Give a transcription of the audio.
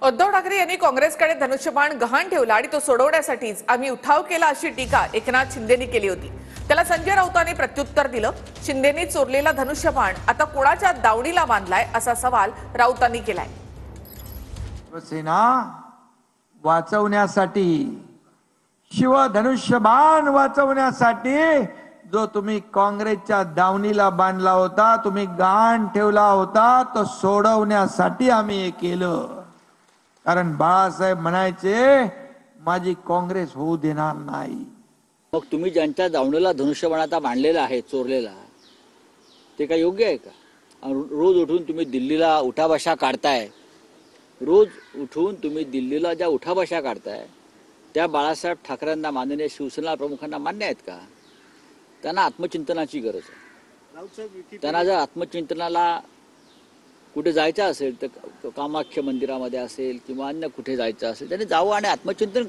उद्धव ठाकरे यांनी काँग्रेसकडे धनुष्यबाण गहाण ठेवला आणि तो सोडवण्यासाठीच आम्ही उठाव केला अशी टीका एकनाथ शिंदेनी केली होती। त्याला संजय राऊतांनी प्रत्युत्तर दिलं। शिंदेनी चोरलेला धनुष्यबाण आता कोणाच्या दावणीला बांधलाय असा सवाल राऊतांनी केलाय। सेना वाचवण्यासाठी शिव धनुष्यबाण वाचवण्यासाठी जो तुम्ही काँग्रेसच्या दावणीला बांधला होता, तुम्ही गहाण ठेवला होता, तो सोडवण्यासाठी आम्ही हे केलं। कारण बाळासाहेब म्हणायचे माझी काँग्रेस होऊ देणार नाही। मग तुम्ही ज्यांच्या दावणीला धनुष्यबाण आता बांधलेला आहे, चोरलेला, ते काय योग्य आहे का? रोज उठून तुम्ही दिल्लीला उठाबशा काढताय, रोज उठून तुम्ही दिल्लीला ज्या उठाबशा काढताय त्या बाळासाहेब ठाकरेंना, माननीय शिवसेना प्रमुखांना मान्य आहेत का? त्यांना आत्मचिंतनाची गरज आहे। त्यांना जर आत्मचिंतनाला कुठे जायचं असेल तर कामाख्या मंदिरामध्ये असेल किंवा अन्य कुठे जायचं असेल, त्यांनी जावं आणि आत्मचिंतन